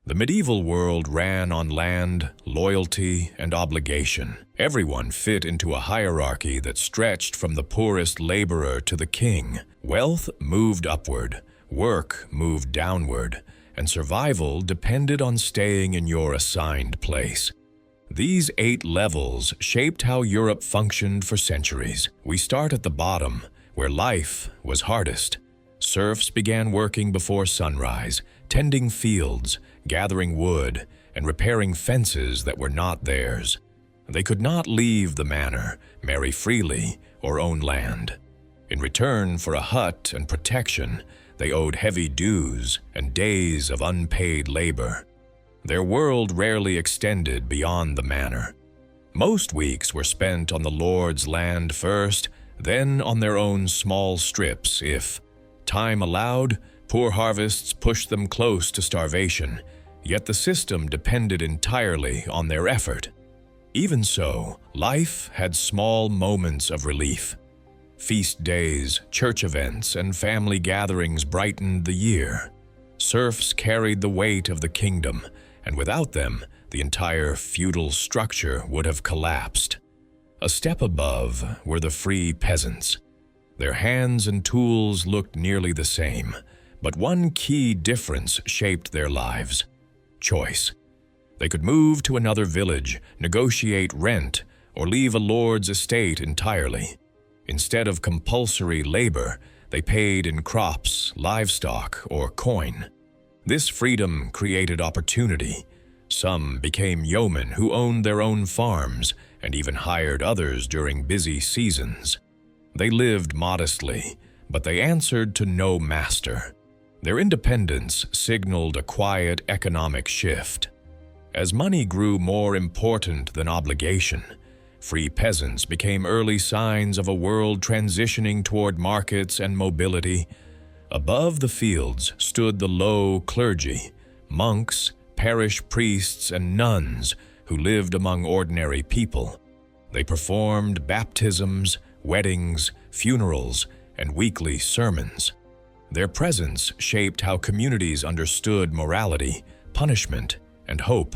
The medieval world ran on land, loyalty, and obligation. Everyone fit into a hierarchy that stretched from the poorest laborer to the king. Wealth moved upward, work moved downward, and survival depended on staying in your assigned place. These 8 levels shaped how Europe functioned for centuries. We start at the bottom, where life was hardest. Serfs began working before sunrise, tending fields, gathering wood, and repairing fences that were not theirs. They could not leave the manor, marry freely, or own land. In return for a hut and protection, they owed heavy dues and days of unpaid labor. Their world rarely extended beyond the manor. Most weeks were spent on the lord's land first, then on their own small strips if time allowed. Poor harvests pushed them close to starvation, yet the system depended entirely on their effort. Even so, life had small moments of relief. Feast days, church events, and family gatherings brightened the year. Serfs carried the weight of the kingdom, and without them, the entire feudal structure would have collapsed. A step above were the free peasants. Their hands and tools looked nearly the same, but one key difference shaped their lives: choice. They could move to another village, negotiate rent, or leave a lord's estate entirely. Instead of compulsory labor, they paid in crops, livestock, or coin. This freedom created opportunity. Some became yeomen who owned their own farms and even hired others during busy seasons. They lived modestly, but they answered to no master. Their independence signaled a quiet economic shift. As money grew more important than obligation, free peasants became early signs of a world transitioning toward markets and mobility. Above the fields stood the low clergy, monks, parish priests, and nuns who lived among ordinary people. They performed baptisms, weddings, funerals, and weekly sermons. Their presence shaped how communities understood morality, punishment, and hope.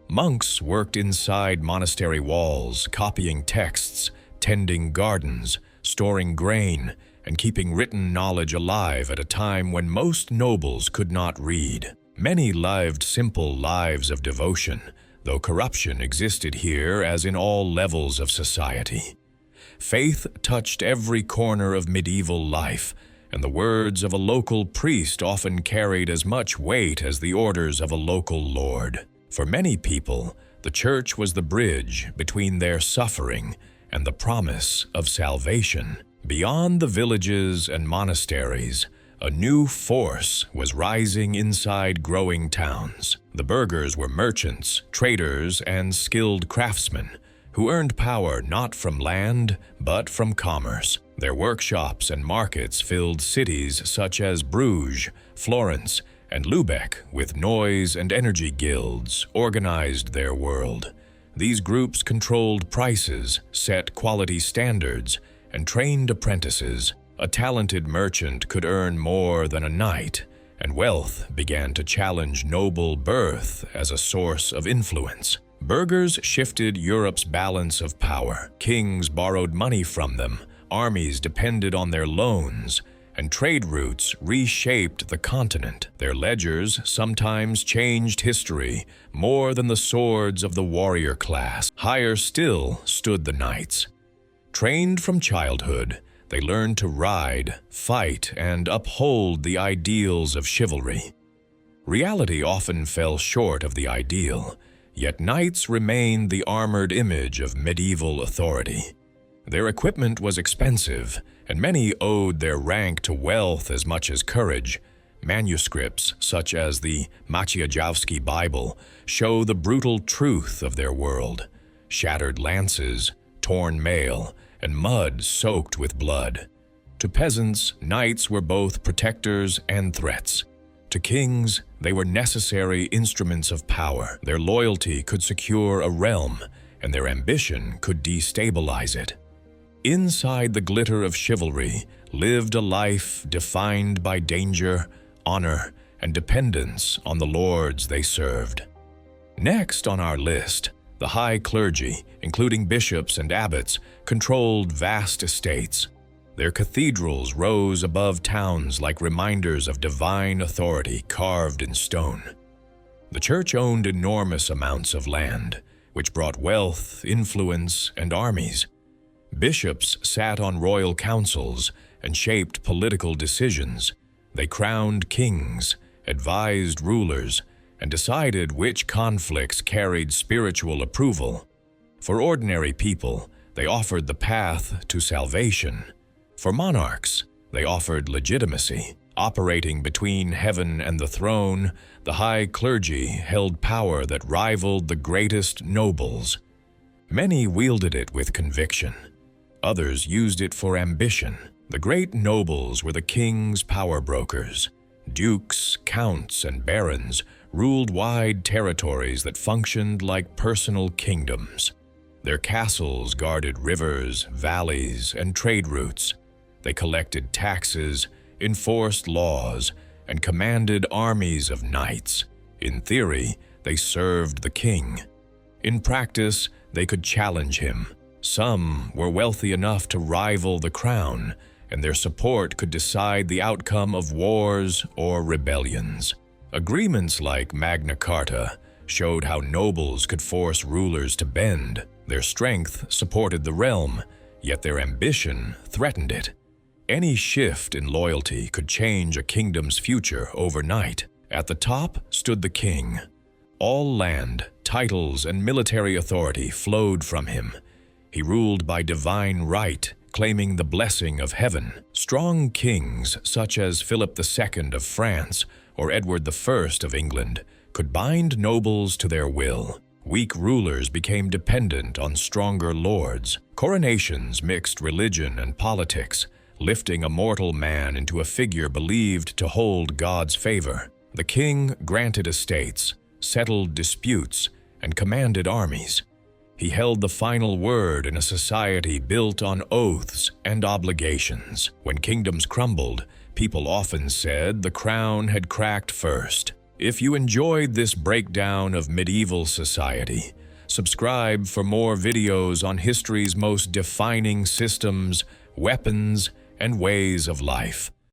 Monks worked inside monastery walls, copying texts, tending gardens, storing grain, and keeping written knowledge alive at a time when most nobles could not read. Many lived simple lives of devotion, though corruption existed here as in all levels of society. Faith touched every corner of medieval life, and the words of a local priest often carried as much weight as the orders of a local lord. For many people, the church was the bridge between their suffering and the promise of salvation. Beyond the villages and monasteries, a new force was rising inside growing towns. The burghers were merchants, traders, and skilled craftsmen who earned power not from land but from commerce. Their workshops and markets filled cities such as Bruges, Florence, and Lubeck with noise and energy guilds organized their world. These groups controlled prices, set quality standards, and trained apprentices. A talented merchant could earn more than a knight, and wealth began to challenge noble birth as a source of influence. Burghers shifted Europe's balance of power. Kings borrowed money from them, armies depended on their loans, and trade routes reshaped the continent. Their ledgers sometimes changed history more than the swords of the warrior class. Higher still stood the knights. Trained from childhood, they learned to ride, fight, and uphold the ideals of chivalry. Reality often fell short of the ideal, yet knights remained the armored image of medieval authority. Their equipment was expensive, and many owed their rank to wealth as much as courage. Manuscripts, such as the Maciejowski Bible, show the brutal truth of their world: shattered lances, torn mail, and mud soaked with blood. To peasants, knights were both protectors and threats. To kings, they were necessary instruments of power. Their loyalty could secure a realm, and their ambition could destabilize it. Inside the glitter of chivalry lived a life defined by danger, honor, and dependence on the lords they served. Next on our list, the high clergy, including bishops and abbots, controlled vast estates. Their cathedrals rose above towns like reminders of divine authority carved in stone. The church owned enormous amounts of land, which brought wealth, influence, and armies. Bishops sat on royal councils and shaped political decisions. They crowned kings, advised rulers, and decided which conflicts carried spiritual approval. For ordinary people, they offered the path to salvation. For monarchs, they offered legitimacy. Operating between heaven and the throne, the high clergy held power that rivaled the greatest nobles. Many wielded it with conviction. Others used it for ambition. The great nobles were the king's power brokers. Dukes, counts, and barons ruled wide territories that functioned like personal kingdoms. Their castles guarded rivers, valleys, and trade routes. They collected taxes, enforced laws, and commanded armies of knights. In theory, they served the king. In practice, they could challenge him. Some were wealthy enough to rival the crown, and their support could decide the outcome of wars or rebellions. Agreements like Magna Carta showed how nobles could force rulers to bend. Their strength supported the realm, yet their ambition threatened it. Any shift in loyalty could change a kingdom's future overnight. At the top stood the king. All land, titles, and military authority flowed from him. He ruled by divine right, claiming the blessing of heaven. Strong kings, such as Philip II of France or Edward I of England, could bind nobles to their will. Weak rulers became dependent on stronger lords. Coronations mixed religion and politics, lifting a mortal man into a figure believed to hold God's favor. The king granted estates, settled disputes, and commanded armies. He held the final word in a society built on oaths and obligations. When kingdoms crumbled, people often said the crown had cracked first. If you enjoyed this breakdown of medieval society, subscribe for more videos on history's most defining systems, weapons, and ways of life.